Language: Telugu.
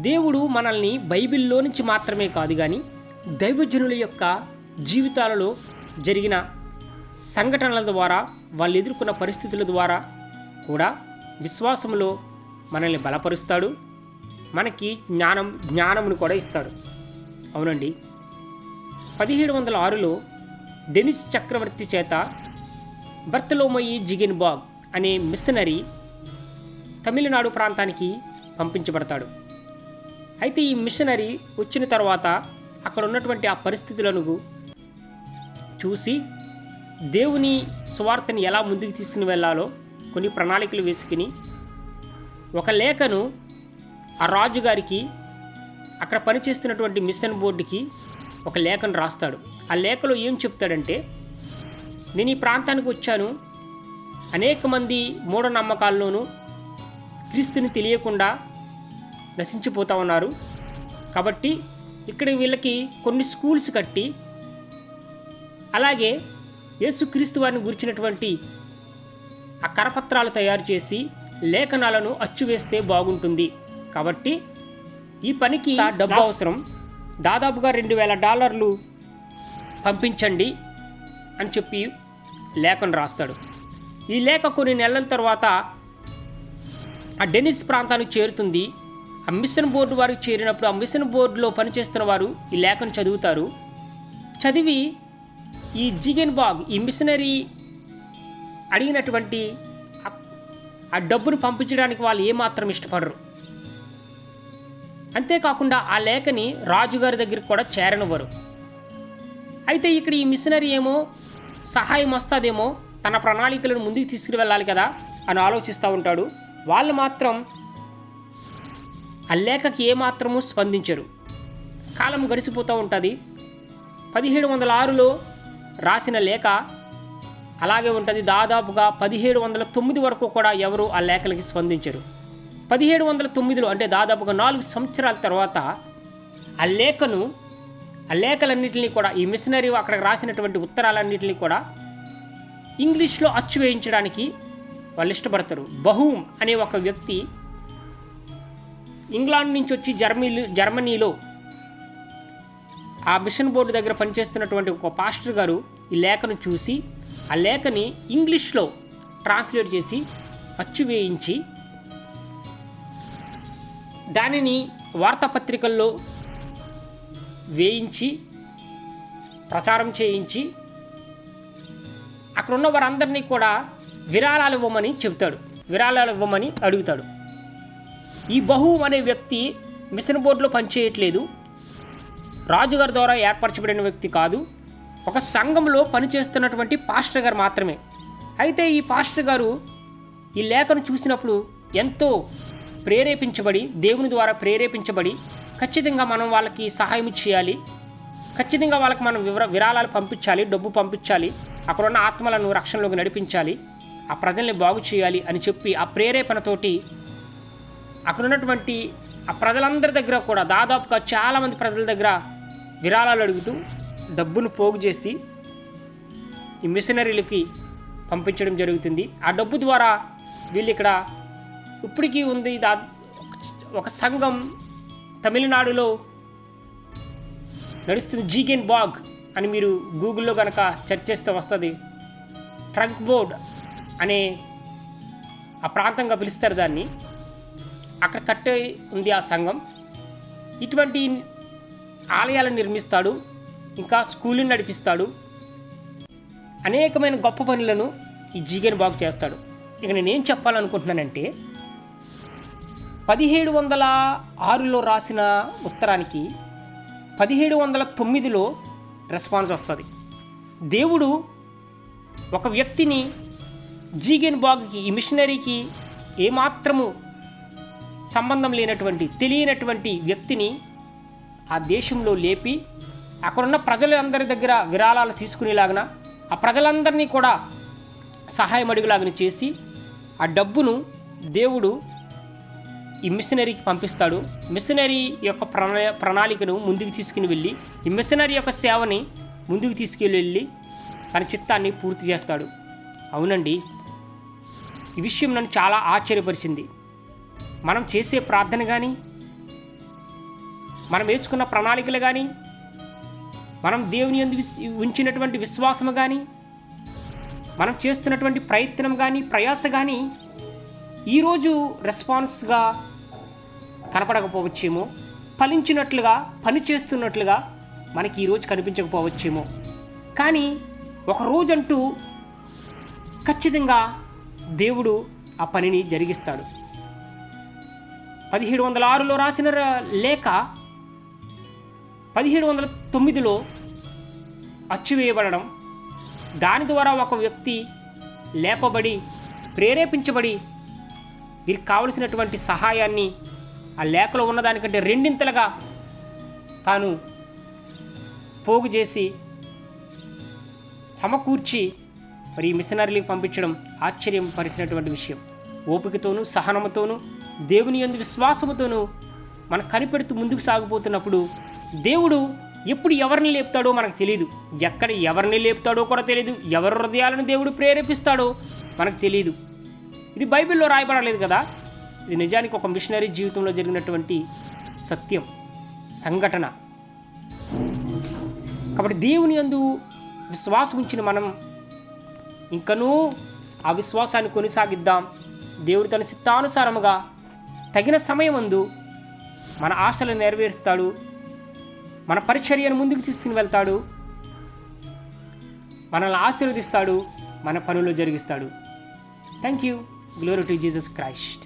దేవుడు మనల్ని బైబిల్లో నుంచి మాత్రమే కాదు కానీ దైవజనుల యొక్క జీవితాలలో జరిగిన సంఘటనల ద్వారా వాళ్ళు ఎదుర్కొన్న పరిస్థితుల ద్వారా కూడా విశ్వాసంలో మనల్ని బలపరుస్తాడు, మనకి జ్ఞానమును కూడా ఇస్తాడు. అవునండి, 1706లో డెనిస్ చక్రవర్తి చేత బర్తలోమయి జిగెన్బాగ్ అనే మిషనరీ తమిళనాడు ప్రాంతానికి పంపించబడతాడు. అయితే ఈ మిషనరీ వచ్చిన తర్వాత అక్కడ ఉన్నటువంటి ఆ పరిస్థితులను చూసి దేవుని సువార్తని ఎలా ముందుకు తీసుకుని వెళ్ళాలో కొన్ని ప్రణాళికలు వేసుకుని ఒక లేఖను ఆ రాజుగారికి అక్కడ పనిచేస్తున్నటువంటి మిషన్ బోర్డుకి ఒక లేఖను రాస్తాడు. ఆ లేఖలో ఏం చెప్తాడంటే, నేను ఈ ప్రాంతానికి వచ్చాను, అనేక మంది మూఢనమ్మకాల్లోనూ క్రీస్తుని తెలియకుండా నశించిపోతూ ఉన్నారు. కాబట్టి ఇక్కడ వీళ్ళకి కొన్ని స్కూల్స్ కట్టి అలాగే యేసుక్రీస్తు వారిని గురించినటువంటి ఆ కరపత్రాలు తయారు చేసి లేఖనాలను అచ్చువేస్తే బాగుంటుంది. కాబట్టి ఈ పనికి డబ్బు అవసరం, దాదాపుగా $2000 పంపించండి అని చెప్పి లేఖను రాస్తాడు. ఈ లేఖ కొన్ని నెలల తర్వాత ఆ డెనిస్ ప్రాంతానికి చేరుతుంది. ఆ మిషన్ బోర్డు వారికి చేరినప్పుడు ఆ మిషన్ బోర్డులో పనిచేస్తున్న వారు ఈ లేఖను చదువుతారు. చదివి ఈ జిగెన్బాగ్ ఈ మిషనరీ అడిగినటువంటి ఆ డబ్బును పంపించడానికి వాళ్ళు ఏమాత్రం ఇష్టపడరు. అంతేకాకుండా ఆ లేఖని రాజుగారి దగ్గరికి కూడా చేరనివ్వరు. అయితే ఇక్కడ ఈ మిషనరీ ఏమో సహాయం వస్తుందేమో, తన ప్రణాళికలను ముందుకు తీసుకుని వెళ్ళాలి కదా అని ఆలోచిస్తూ ఉంటాడు. వాళ్ళు మాత్రం ఆ లేఖకి ఏమాత్రము స్పందించరు. కాలం గడిచిపోతూ ఉంటుంది. 1706లో రాసిన లేఖ అలాగే ఉంటుంది. దాదాపుగా 1709 వరకు కూడా ఎవరు ఆ లేఖలకి స్పందించరు. 1709లో అంటే దాదాపుగా 4 సంవత్సరాల తర్వాత ఆ లేఖలన్నింటినీ కూడా ఈ మిషనరీ అక్కడికి రాసినటువంటి ఉత్తరాలన్నింటినీ కూడా ఇంగ్లీష్లో అచ్చు వేయించడానికి వాళ్ళు ఇష్టపడతారు. బహూమ్ అనే ఒక వ్యక్తి ఇంగ్లాండ్ నుంచి వచ్చి జర్మనీలో ఆ మిషన్ బోర్డు దగ్గర పనిచేస్తున్నటువంటి ఒక పాస్టర్ గారు ఈ లేఖను చూసి ఆ లేఖని ఇంగ్లీష్లో ట్రాన్స్లేట్ చేసి అచ్చు వేయించి దానిని వార్తాపత్రికల్లో వేయించి ప్రచారం చేయించి అక్కడ ఉన్న వారందరినీ కూడా విరాళాలు ఇవ్వమని చెప్తాడు, విరాళాలు ఇవ్వమని అడుగుతాడు. ఈ బహూమ్ అనే వ్యక్తి మిషన్ బోర్డులో పనిచేయట్లేదు, రాజుగారి ద్వారా ఏర్పరచబడిన వ్యక్తి కాదు, ఒక సంఘంలో పనిచేస్తున్నటువంటి పాస్టర్ గారు మాత్రమే. అయితే ఈ పాస్టర్ గారు ఈ లేఖను చూసినప్పుడు ఎంతో ప్రేరేపించబడి, దేవుని ద్వారా ప్రేరేపించబడి, ఖచ్చితంగా మనం వాళ్ళకి సహాయం చేయాలి, ఖచ్చితంగా వాళ్ళకి మనం విరాళాలు పంపించాలి, డబ్బు పంపించాలి, అక్కడ ఉన్న ఆత్మలను రక్షణలోకి నడిపించాలి, ఆ ప్రజల్ని బాగు చేయాలి అని చెప్పి ఆ ప్రేరేపణతోటి అక్కడ ఉన్నటువంటి ఆ ప్రజలందరి దగ్గర కూడా దాదాపుగా చాలామంది ప్రజల దగ్గర విరాళాలు అడుగుతూ డబ్బును పోగు చేసి ఈ మిషనరీలకి పంపించడం జరుగుతుంది. ఆ డబ్బు ద్వారా వీళ్ళు ఇక్కడ ఇప్పటికీ ఉంది ఒక సంఘం తమిళనాడులో నడుస్తుంది, జిగెన్బాగ్ అని మీరు గూగుల్లో కనుక సెర్చ్ చేస్తే వస్తుంది. ట్రంక్ బోర్డ్ అనే ఆ ప్రాంతంగా పిలుస్తారు దాన్ని. అక్కడ కట్టే ఉంది ఆ సంఘం. ఇటువంటి ఆలయాలను నిర్మిస్తాడు, ఇంకా స్కూళ్ళని నడిపిస్తాడు, అనేకమైన గొప్ప పనులను ఈ జిగెన్బాగ్ చేస్తాడు. ఇక నేనేం చెప్పాలనుకుంటున్నానంటే, 1706లో రాసిన ఉత్తరానికి 1709లో రెస్పాన్స్ వస్తుంది. దేవుడు ఒక వ్యక్తిని జిగెన్బాగ్కి ఈ మిషనరీకి ఏమాత్రము సంబంధం లేనటువంటి తెలియనటువంటి వ్యక్తిని ఆ దేశంలో లేపి అక్కడున్న ప్రజలందరి దగ్గర విరాళాలు తీసుకునేలాగిన, ఆ ప్రజలందరినీ కూడా సహాయం అడుగులాగిన చేసి ఆ డబ్బును దేవుడు ఈ మిషనరీకి పంపిస్తాడు. మిషనరీ యొక్క ప్రణాళికను ముందుకు తీసుకుని వెళ్ళి ఈ మిషనరీ యొక్క సేవని ముందుకు తీసుకెళ్ళి తన చిత్తాన్ని పూర్తి చేస్తాడు. అవునండి, ఈ విషయం నన్ను చాలా ఆశ్చర్యపరిచింది. మనం చేసే ప్రార్థన కానీ, మనం వేసుకున్న ప్రణాళికలు కానీ, మనం దేవుని యందు ఉంచినటువంటి విశ్వాసము కానీ, మనం చేస్తున్నటువంటి ప్రయత్నం కానీ, ప్రయాస కానీ ఈరోజు రెస్పాన్స్గా కనపడకపోవచ్చేమో, ఫలించినట్లుగా పని చేస్తున్నట్లుగా మనకి ఈరోజు కనిపించకపోవచ్చేమో. కానీ ఒక రోజంటూ ఖచ్చితంగా దేవుడు ఆ పనిని జరిగిస్తాడు. 1706లో రాసిన లేఖ 1709లో అచ్చువేయబడడం, దాని ద్వారా ఒక వ్యక్తి లేపబడి ప్రేరేపించబడి వీరికి కావలసినటువంటి సహాయాన్ని ఆ లేఖలో ఉన్నదానికంటే రెండింతలుగా తాను పోగు చేసి సమకూర్చి మరి ఈ మిషనరీలకు పంపించడం ఆశ్చర్యం పరిచినటువంటి విషయం. ఓపికతోనూ సహనముతోనూ దేవుని యందు విశ్వాసముతోనూ మనం కనిపెడుతూ ముందుకు సాగిపోతున్నప్పుడు దేవుడు ఎప్పుడు ఎవరిని లేపుతాడో మనకు తెలియదు, ఎక్కడ ఎవరిని లేపుతాడో కూడా తెలియదు, ఎవరి హృదయాలను దేవుడు ప్రేరేపిస్తాడో మనకు తెలియదు. ఇది బైబిల్లో రాయబడలేదు కదా, ఇది నిజానికి ఒక మిషనరీ జీవితంలో జరిగినటువంటి సత్యం, సంఘటన. కాబట్టి దేవుని యందు విశ్వాసం ఉంచిన మనం ఇంకనూ ఆ విశ్వాసాన్ని కొనసాగిద్దాం. దేవుడు తన చిత్తానుసారముగా తగిన సమయమందు మన ఆశలను నెరవేరుస్తాడు, మన పరిచర్యను ముందుకు తీసుకుని వెళ్తాడు, మనల్ని ఆశీర్వదిస్తాడు, మన పనులు జరిగిస్తాడు. Thank you. Glory to Jesus Christ.